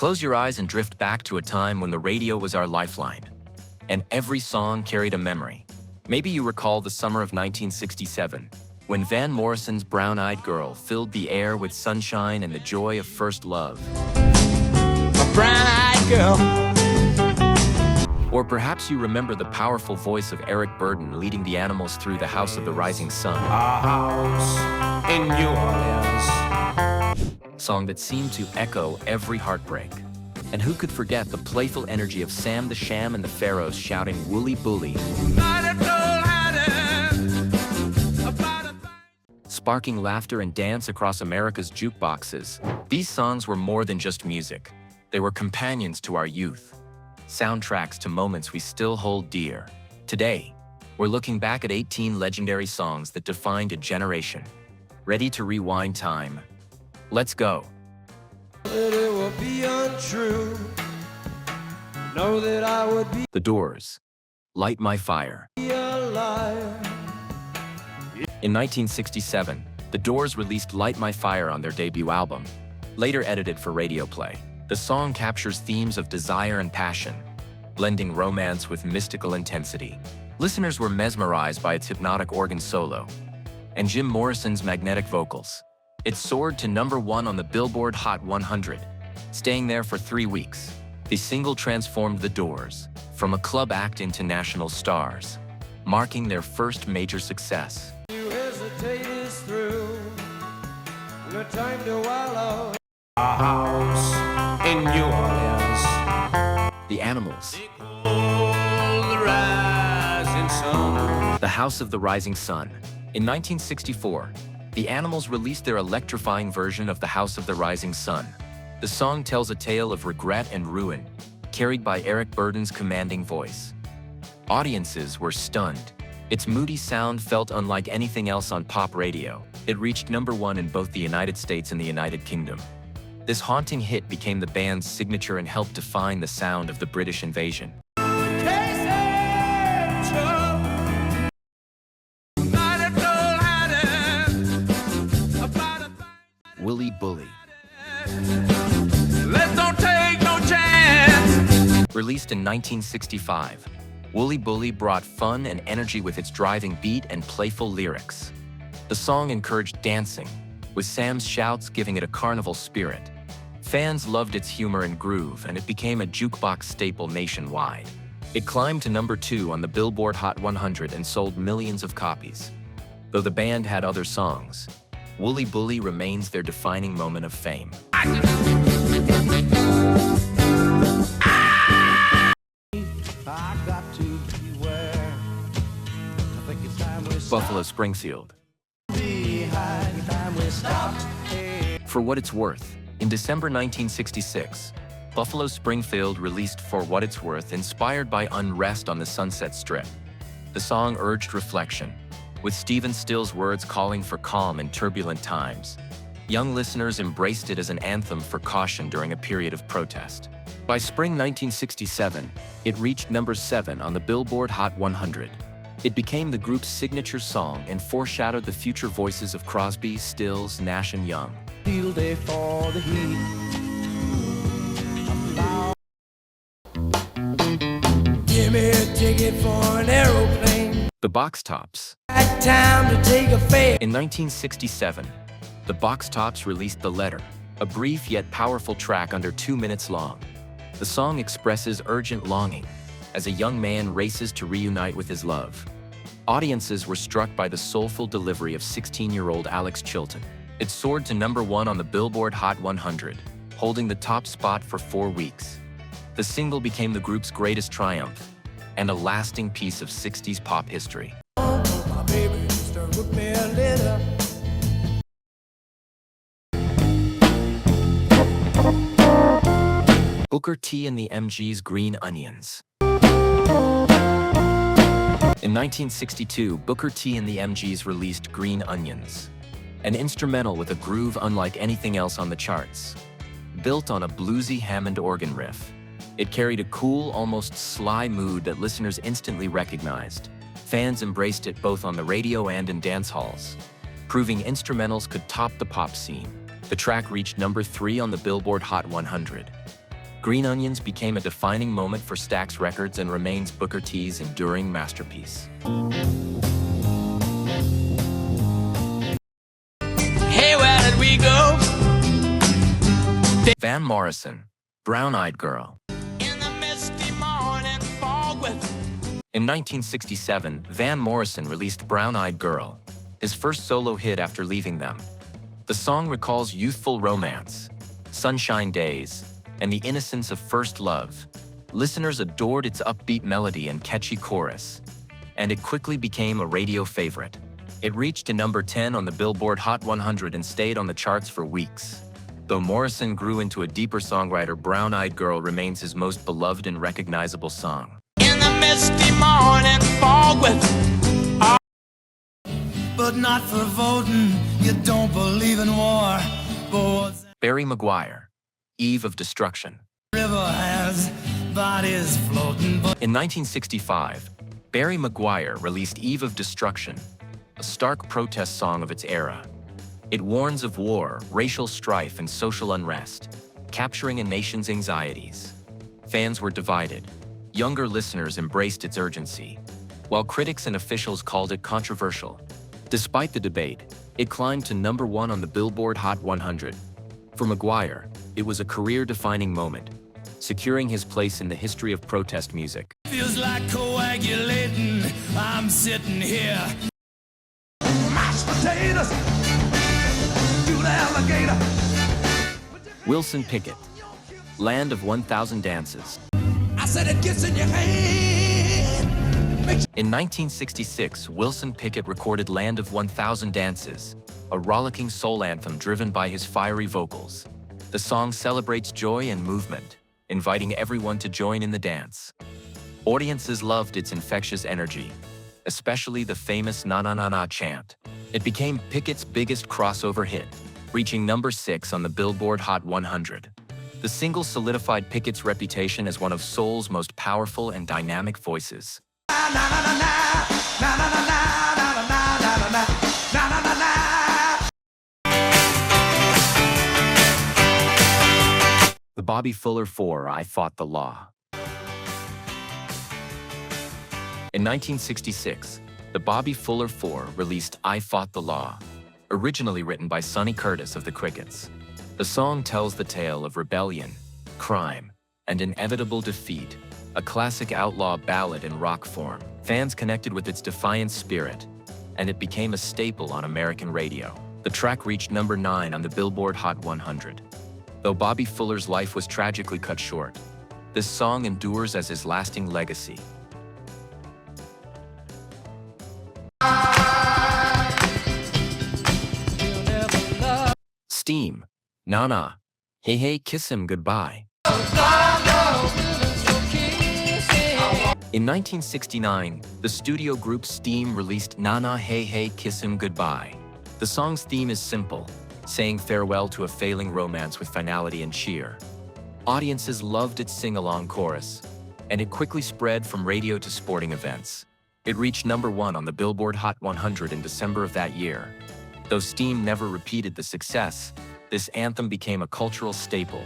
Close your eyes and drift back to a time when the radio was our lifeline, and every song carried a memory. Maybe you recall the summer of 1967, when Van Morrison's Brown-Eyed Girl filled the air with sunshine and the joy of first love. A brown-eyed girl. Or perhaps you remember the powerful voice of Eric Burdon leading the Animals through the House of the Rising Sun. A house in New Orleans. Song that seemed to echo every heartbreak. And who could forget the playful energy of Sam the Sham and the Pharaohs shouting "Wooly Bully," sparking laughter and dance across America's jukeboxes. These songs were more than just music. They were companions to our youth, soundtracks to moments we still hold dear. Today, we're looking back at 18 legendary songs that defined a generation. Ready to rewind time? Let's go. It would be untrue. Know that I would be The Doors, "Light My Fire." a liar. In 1967, The Doors released "Light My Fire" on their debut album, later edited for radio play. The song captures themes of desire and passion, blending romance with mystical intensity. Listeners were mesmerized by its hypnotic organ solo and Jim Morrison's magnetic vocals. It soared to #1 on the Billboard Hot 100, staying there for 3 weeks. The single transformed The Doors from a club act into national stars, marking their first major success. You hesitate is through. No time to wallow. A house in New Orleans. The Animals, The rising sun. "The House of the Rising Sun." In 1964, The Animals released their electrifying version of "The House of the Rising Sun." The song tells a tale of regret and ruin, carried by Eric Burdon's commanding voice. Audiences were stunned. Its moody sound felt unlike anything else on pop radio. It reached #1 in both the United States and the United Kingdom. This haunting hit became the band's signature and helped define the sound of the British invasion. "Wooly Bully," Let's don't take no chance. released in 1965, "Wooly Bully" brought fun and energy with its driving beat and playful lyrics. The song encouraged dancing, with Sam's shouts giving it a carnival spirit. Fans loved its humor and groove, and it became a jukebox staple nationwide. It climbed to #2 on the Billboard Hot 100 and sold millions of copies. Though the band had other songs, "Wooly Bully" remains their defining moment of fame. Buffalo Springfield. For What It's Worth. In December 1966, Buffalo Springfield released For What It's Worth, inspired by unrest on the Sunset Strip. The song urged reflection, with Stephen Still's words calling for calm in turbulent times. Young listeners embraced it as an anthem for caution during a period of protest. By spring 1967, it reached #7 on the Billboard Hot 100. It became the group's signature song and foreshadowed the future voices of Crosby, Stills, Nash and Young. Field day for the heat. Give me a ticket for an aeroplane. The Box Tops. Time to take a fare. In 1967, the Box Tops released The Letter, a brief yet powerful track under 2 minutes long. The song expresses urgent longing as a young man races to reunite with his love. Audiences were struck by the soulful delivery of 16-year-old Alex Chilton. It soared to #1 on the Billboard Hot 100, holding the top spot for 4 weeks. The single became the group's greatest triumph and a lasting piece of 60s pop history. My baby used to whip me a little. Booker T and the MG's Green Onions. In 1962, Booker T and the MGs released Green Onions, an instrumental with a groove unlike anything else on the charts. Built on a bluesy Hammond organ riff, it carried a cool, almost sly mood that listeners instantly recognized. Fans embraced it both on the radio and in dance halls, proving instrumentals could top the pop scene. The track reached #3 on the Billboard Hot 100, Green Onions became a defining moment for Stax Records and remains Booker T's enduring masterpiece. Hey, where did we go? Van Morrison, Brown Eyed Girl. In the misty morning fog with... In 1967, Van Morrison released Brown Eyed Girl, his first solo hit after leaving them. The song recalls youthful romance, sunshine days, and the innocence of first love. Listeners adored its upbeat melody and catchy chorus, and it quickly became a radio favorite. It reached to number 10 on the Billboard Hot 100 and stayed on the charts for weeks. Though Morrison grew into a deeper songwriter, Brown Eyed Girl remains his most beloved and recognizable song. In the misty morning fog with... But not for voting, you don't believe in war. Boards Barry Maguire, Eve of Destruction. river has bodies floating, but... In 1965, Barry Maguire released Eve of Destruction, a stark protest song of its era. It warns of war, racial strife, and social unrest, capturing a nation's anxieties. Fans were divided. Younger listeners embraced its urgency, while critics and officials called it controversial. Despite the debate, it climbed to number 1 on the Billboard Hot 100. For Maguire, it was a career-defining moment, securing his place in the history of protest music. Feels like coagulating. I'm sitting here. Mashed potatoes. Do the alligator. Wilson Pickett, Land of 1,000 Dances. I said it gets in your hand. In 1966, Wilson Pickett recorded Land of 1,000 Dances, a rollicking soul anthem driven by his fiery vocals. The song celebrates joy and movement, inviting everyone to join in the dance. Audiences loved its infectious energy, especially the famous "Na Na Na Na" chant. It became Pickett's biggest crossover hit, reaching number 6 on the Billboard Hot 100. The single solidified Pickett's reputation as one of soul's most powerful and dynamic voices. The Bobby Fuller 4, I Fought the Law. In 1966, the Bobby Fuller 4 released I Fought the Law, originally written by Sonny Curtis of the Crickets. The song tells the tale of rebellion, crime, and inevitable defeat, a classic outlaw ballad in rock form. Fans connected with its defiant spirit, and it became a staple on American radio. The track reached number 9 on the Billboard Hot 100. Though Bobby Fuller's life was tragically cut short, this song endures as his lasting legacy. Steam, Na Na, Hey Hey Kiss Him Goodbye. In 1969, the studio group Steam released Na Na Hey Hey Kiss Him Goodbye. The song's theme is simple, saying farewell to a failing romance with finality and cheer. Audiences loved its sing-along chorus, and it quickly spread from radio to sporting events. It reached number 1 on the Billboard Hot 100 in December of that year. Though Steam never repeated the success, this anthem became a cultural staple,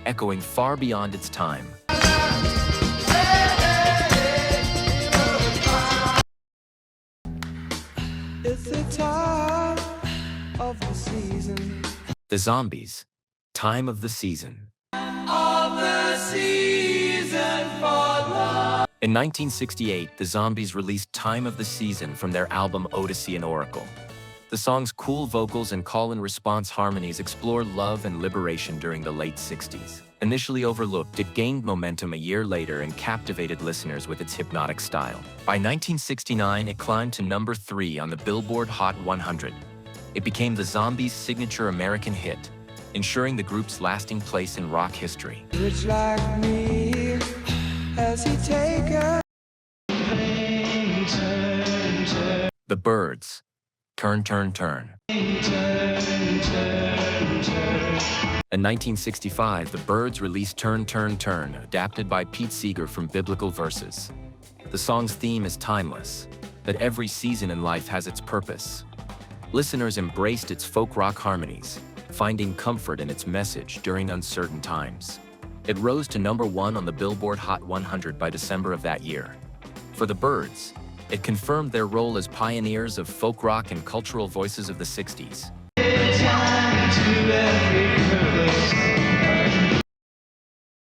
echoing far beyond its time. It's the time of the season. The Zombies, Time of the Season. Of the season for love. In 1968, the Zombies released Time of the Season from their album Odyssey and Oracle. The song's cool vocals and call-and-response harmonies explore love and liberation during the late 60s. Initially overlooked, it gained momentum a year later and captivated listeners with its hypnotic style. By 1969, it climbed to number 3 on the Billboard Hot 100. It became the Zombies' signature American hit, ensuring the group's lasting place in rock history. Rich like me, has he taken? The Byrds, Turn, Turn, Turn. In 1965, the Byrds released Turn, Turn, Turn, adapted by Pete Seeger from biblical verses. The song's theme is timeless, that every season in life has its purpose. Listeners embraced its folk rock harmonies, finding comfort in its message during uncertain times. It rose to #1 on the Billboard Hot 100 by December of that year. For the Byrds, it confirmed their role as pioneers of folk rock and cultural voices of the 60s.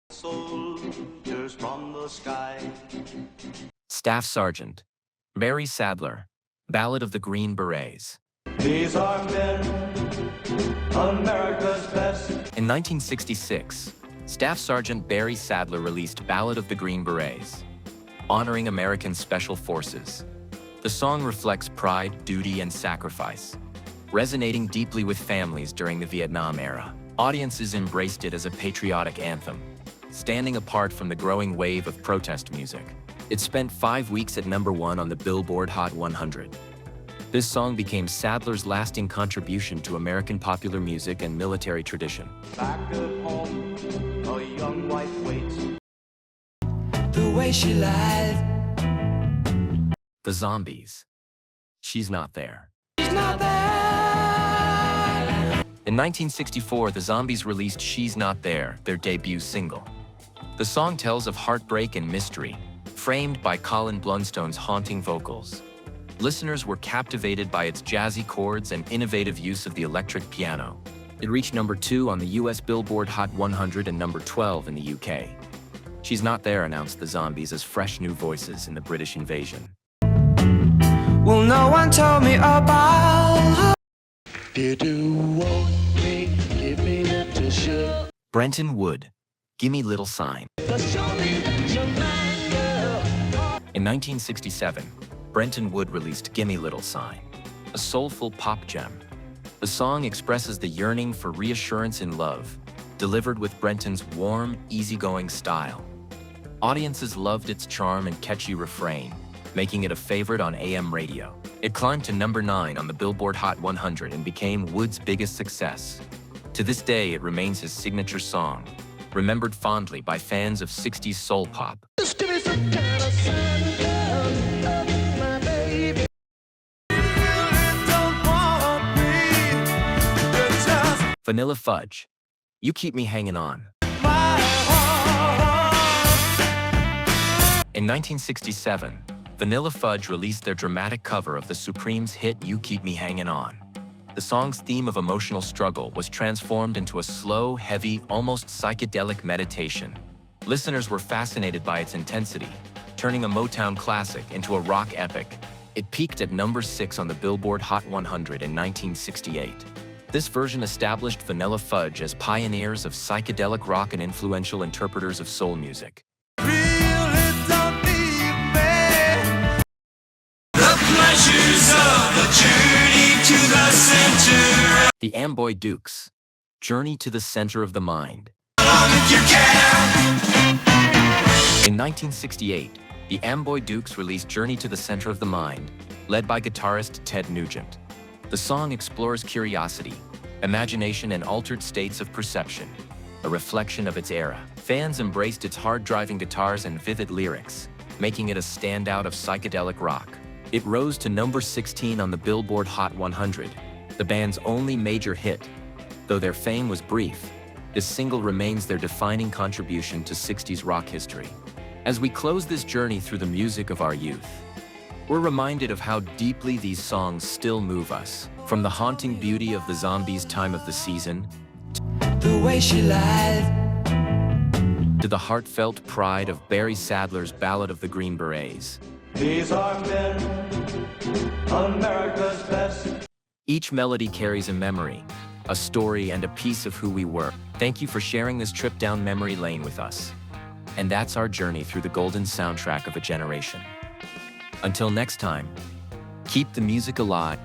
Soldiers from the sky. Staff Sergeant Barry Sadler, Ballad of the Green Berets. These are men, America's best. In 1966, Staff Sergeant Barry Sadler released Ballad of the Green Berets, honoring American Special Forces. The song reflects pride, duty, and sacrifice, resonating deeply with families during the Vietnam era. Audiences embraced it as a patriotic anthem, standing apart from the growing wave of protest music. It spent 5 weeks at #1 on the Billboard Hot 100. This song became Sadler's lasting contribution to American popular music and military tradition. Back at home, a young wife waits. The way she lied, The Zombies. She's Not There. she's not there. In 1964, the Zombies released She's Not There, their debut single. The song tells of heartbreak and mystery, framed by Colin Blunstone's haunting vocals. Listeners were captivated by its jazzy chords and innovative use of the electric piano. It reached #2 on the US Billboard Hot 100 and #12 in the UK. She's Not There announced the Zombies as fresh new voices in the British invasion. Well, no one told me about her. Did you want me? Give me little sugar. Brenton Wood, Gimme Little Sign. In 1967, Brenton Wood released Gimme Little Sign, a soulful pop gem. The song expresses the yearning for reassurance in love, delivered with Brenton's warm, easygoing style. Audiences loved its charm and catchy refrain, making it a favorite on AM radio. It climbed to #9 on the Billboard Hot 100 and became Wood's biggest success. To this day, it remains his signature song, remembered fondly by fans of 60s soul pop. Just give me some kind of sign, my baby. Don't want me. Just Vanilla Fudge, You Keep Me Hanging On. my heart. In 1967, Vanilla Fudge released their dramatic cover of the Supremes' hit You Keep Me Hanging On. The song's theme of emotional struggle was transformed into a slow, heavy, almost psychedelic meditation. Listeners were fascinated by its intensity, turning a Motown classic into a rock epic. It peaked at #6 on the Billboard Hot 100 in 1968. This version established Vanilla Fudge as pioneers of psychedelic rock and influential interpreters of soul music. Really don't need me. The pleasures of the journey to the center. The Amboy Dukes, Journey to the Center of the Mind. Along if you can. In 1968, the Amboy Dukes released Journey to the Center of the Mind, led by guitarist Ted Nugent. The song explores curiosity, imagination, and altered states of perception, a reflection of its era. Fans embraced its hard-driving guitars and vivid lyrics, making it a standout of psychedelic rock. It rose to #16 on the Billboard Hot 100, the band's only major hit. Though their fame was brief, this single remains their defining contribution to 60s rock history. As we close this journey through the music of our youth, we're reminded of how deeply these songs still move us. From the haunting beauty of the Zombies' Time of the Season, The way she lied, to the heartfelt pride of Barry Sadler's Ballad of the Green Berets. These are men, America's best. Each melody carries a memory, a story, and a piece of who we were. Thank you for sharing this trip down memory lane with us. And that's our journey through the golden soundtrack of a generation. Until next time, keep the music alive.